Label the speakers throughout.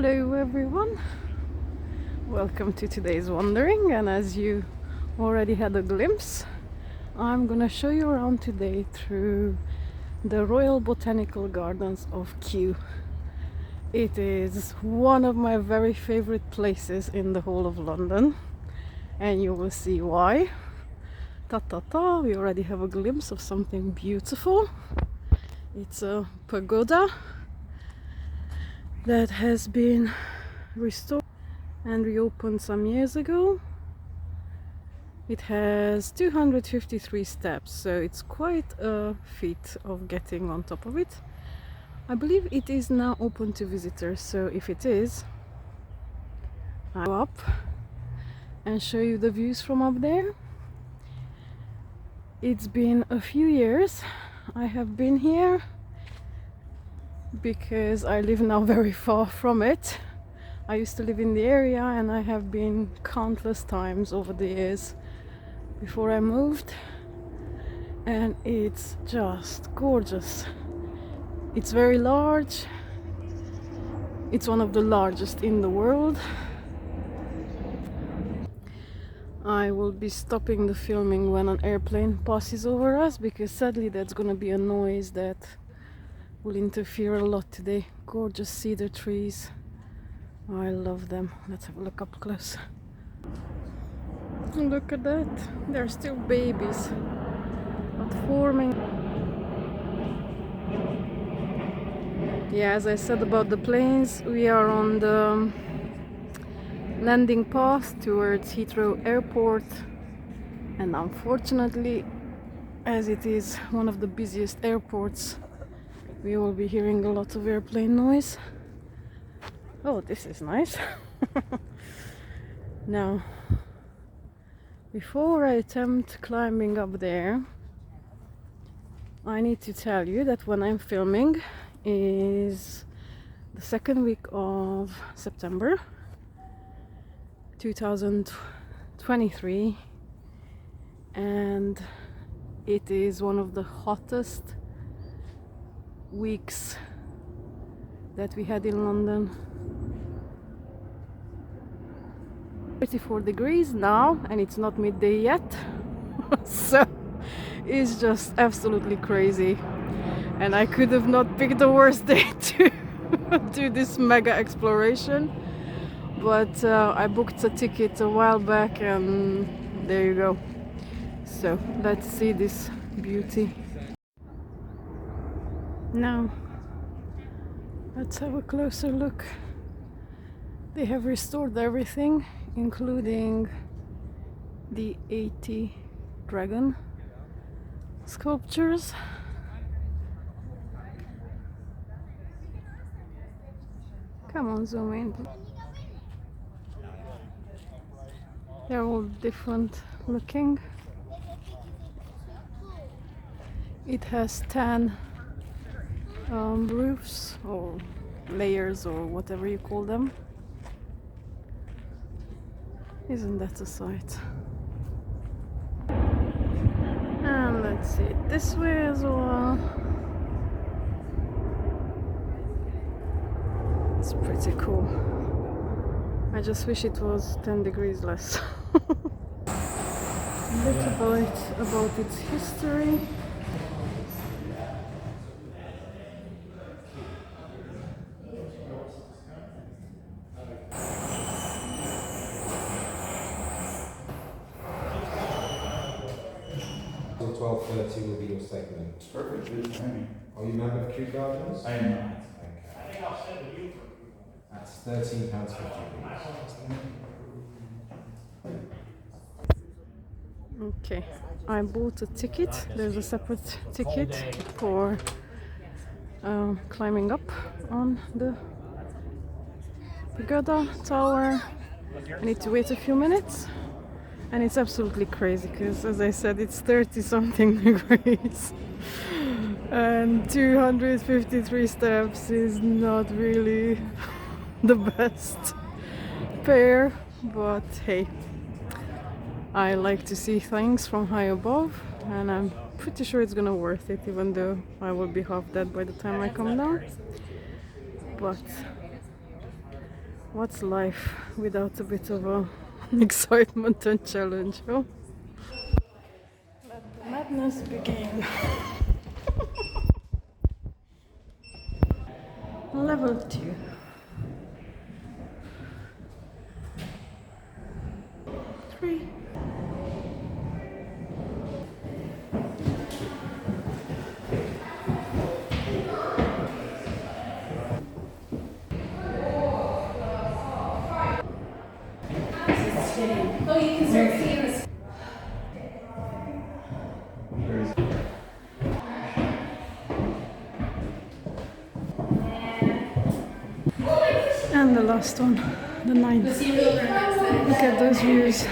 Speaker 1: Hello everyone, welcome to today's wandering, and as you already had a glimpse, I'm gonna show you around today through the Royal Botanical Gardens of Kew. It is one of my very favorite places in the whole of London, and you will see why. We already have a glimpse of something beautiful. It's a pagoda that has been restored and reopened some years ago. It has 253 steps, so it's quite a feat of getting on top of it. I believe it is now open to visitors, so if it is, I'll go up and show you the views from up there. It's been a few years I have been here because I live now very far from it. I used to live in the area and I have been countless times over the years before I moved, and it's just gorgeous. It's very large. It's one of the largest in the world. I will be stopping the filming when an airplane passes over us, because sadly that's gonna be a noise that will interfere a lot today. Gorgeous cedar trees. I love them. Let's have a look up close. Look at that. They're still babies, but forming. Yeah, as I said about the planes, we are on the landing path towards Heathrow Airport, and unfortunately, as it is one of the busiest airports, we will be hearing a lot of airplane noise. Oh, this is nice. Now, before I attempt climbing up there, I need to tell you that when I'm filming is the second week of September 2023, and it is one of the hottest weeks that we had in London. 34 degrees now, and it's not midday yet. So it's just absolutely crazy, and I could have not picked the worst day to do this mega exploration, but I booked a ticket a while back and there you go. So let's see this beauty. Now let's have a closer look. They have restored everything, including the 80 dragon sculptures. Come on, zoom in. They're all different looking. It has 10 roofs or layers or whatever you call them. Isn't that a sight? And let's see it this way as well. It's pretty cool. I just wish it was 10 degrees less. A little bit about its history.
Speaker 2: So 12:30 will be your segment.
Speaker 3: Perfect, good timing.
Speaker 2: Are you a member of Kew Gardens?
Speaker 3: I am not.
Speaker 2: Okay. That's £13.50.
Speaker 1: Okay, I bought a ticket. There's a separate ticket for climbing up on the pagoda tower. I need to wait a few minutes, and it's absolutely crazy because, as I said, it's 30 something degrees and 253 steps is not really the best pair, but hey, I like to see things from high above, and I'm pretty sure it's gonna worth it, even though I will be half dead by the time I come down. But What's life without a bit of a excitement and challenge, huh? Let the madness begin. Level 2. 3.
Speaker 3: Oh, you can start seeing this.
Speaker 1: And the last one, the 9th. Look at those views.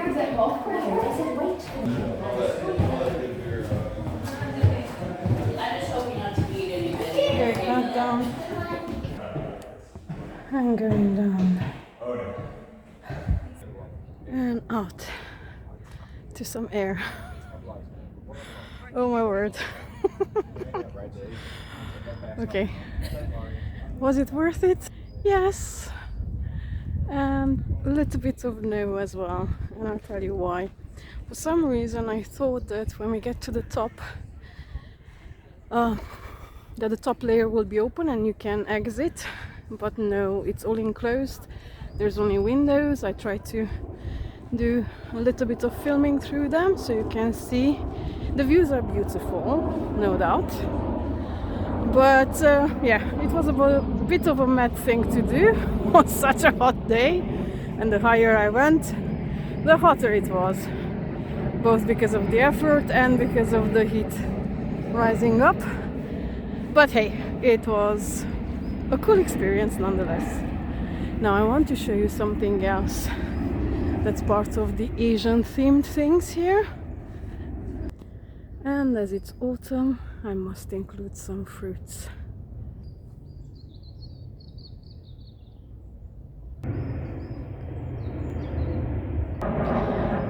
Speaker 3: Is that golf course? I said, wait. I'm just hoping not to eat anything.
Speaker 1: Okay, back down. And going down. And out to some air. Oh my word. Okay. Was it worth it? Yes. And a little bit of no as well. And I'll tell you why. For some reason I thought that when we get to the top, that the top layer will be open and you can exit. But no, it's all enclosed. There's only windows. I tried to do a little bit of filming through them so you can see. The views are beautiful, no doubt. But yeah, it was a bit of a mad thing to do on such a hot day. And the higher I went, the hotter it was. Both because of the effort and because of the heat rising up. But hey, it was a cool experience nonetheless. Now I want to show you something else that's part of the Asian themed things here. And as it's autumn, I must include some fruits.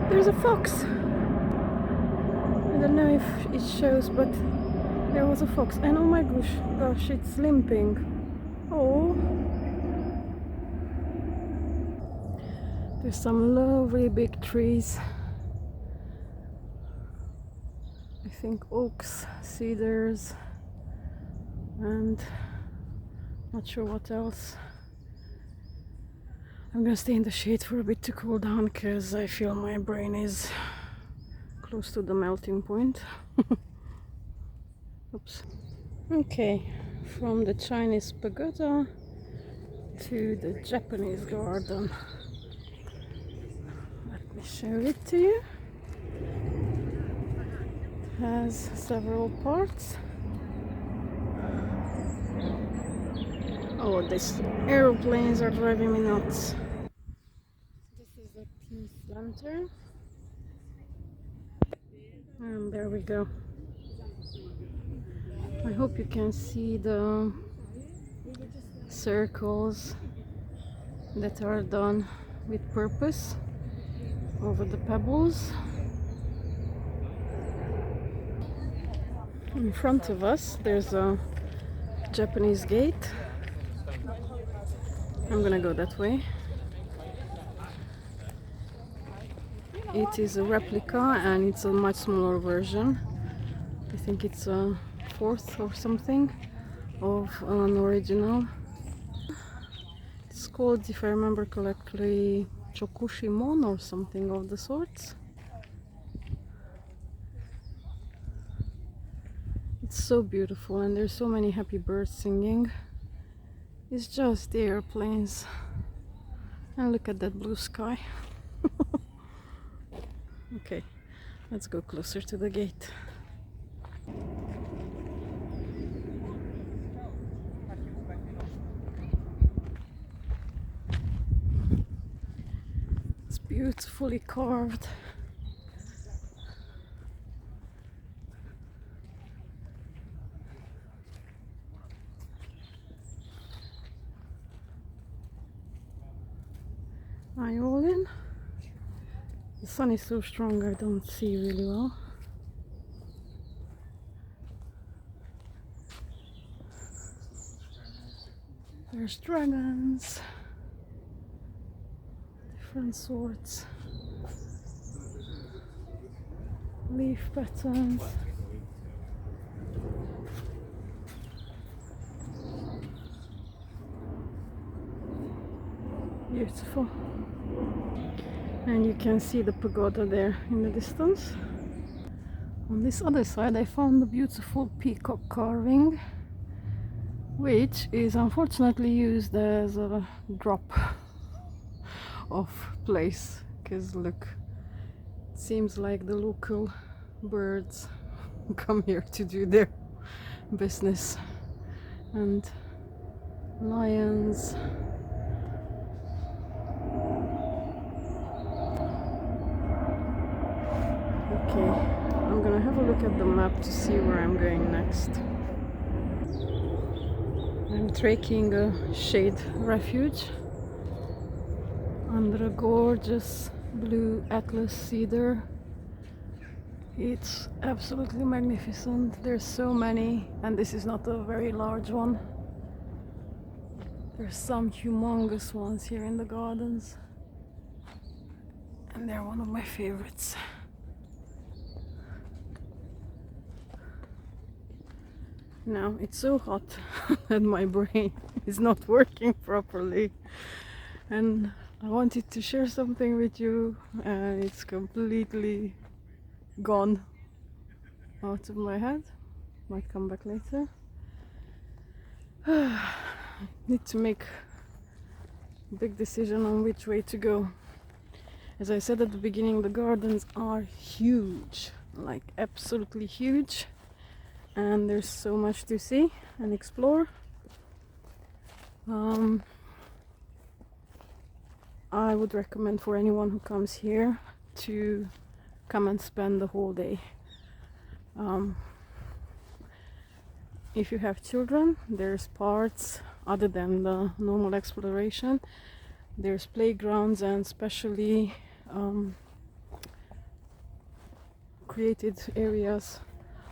Speaker 1: There's a fox! I don't know if it shows, but there was a fox. And oh my gosh, it's limping. Oh! There's some lovely big trees. I think oaks, cedars, and not sure what else. I'm gonna stay in the shade for a bit to cool down because I feel my brain is close to the melting point. Oops. Okay, from the Chinese pagoda to the Japanese garden. Let me show it to you. It has several parts. Oh, these aeroplanes are driving me nuts. This is a peace lantern. And there we go. I hope you can see the circles that are done with purpose over the pebbles. In front of us there's a Japanese gate. I'm gonna go that way. It is a replica and it's a much smaller version. I think it's a fourth or something of an original. It's called, if I remember correctly, Chokushimon or something of the sorts. It's so beautiful and there's so many happy birds singing. It's just the airplanes. And look at that blue sky. Okay, let's go closer to the gate. It's beautifully carved. Are you all in? The sun is so strong I don't see really well. There's dragons, different sorts, leaf patterns. Beautiful. And you can see the pagoda there in the distance. On this other side I found a beautiful peacock carving, which is unfortunately used as a drop off place, because look, it seems like the local birds come here to do their business, and lions. Okay, I'm gonna have a look at the map to see where I'm going next. I'm trekking a shade refuge under a gorgeous blue atlas cedar. It's absolutely magnificent. There's so many, and this is not a very large one. There's some humongous ones here in the gardens, and they're one of my favorites. Now it's so hot that my brain is not working properly, and I wanted to share something with you and it's completely gone out of my head. Might come back later. Need to make a big decision on which way to go. As I said at the beginning, the gardens are huge, like absolutely huge, and there's so much to see and explore. I would recommend for anyone who comes here to come and spend the whole day. If you have children, there's parts other than the normal exploration. There's playgrounds and specially created areas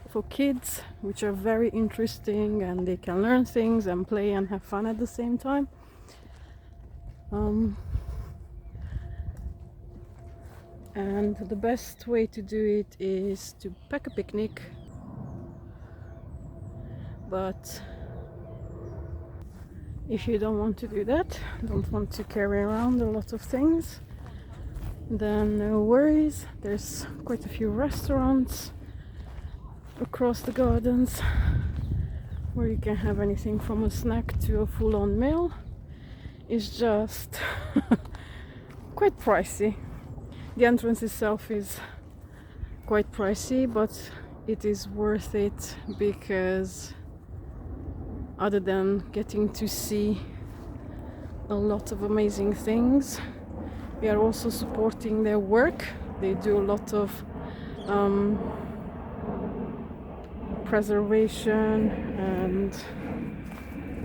Speaker 1: for kids, which are very interesting, and they can learn things and play and have fun at the same time. And the best way to do it is to pack a picnic, but if you don't want to do that, don't want to carry around a lot of things, then no worries. There's quite a few restaurants across the gardens where you can have anything from a snack to a full-on meal. It's just quite pricey. The entrance itself is quite pricey, but it is worth it, because other than getting to see a lot of amazing things, we are also supporting their work. They do a lot of preservation and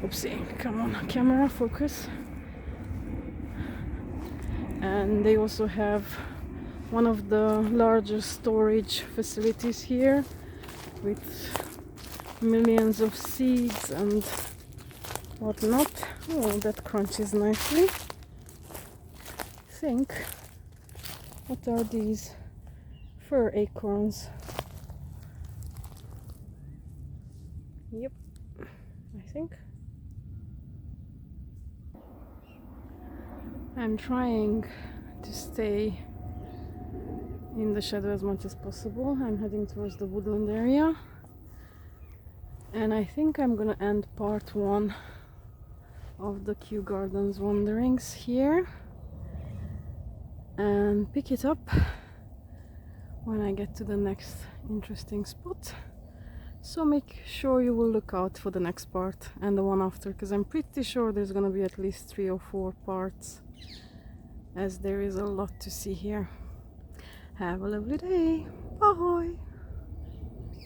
Speaker 1: oopsie, come on camera, focus. And they also have one of the largest storage facilities here with millions of seeds and whatnot. Oh, that crunches nicely. I think, what are these? Fir acorns. Yep, I think. I'm trying to stay in the shadow as much as possible. I'm heading towards the woodland area, and I think I'm gonna end part 1 of the Kew Gardens wanderings here and pick it up when I get to the next interesting spot. So make sure you will look out for the next part and the one after, because I'm pretty sure there's gonna be at least 3 or 4 parts, as there is a lot to see here. Have a lovely day. Bye.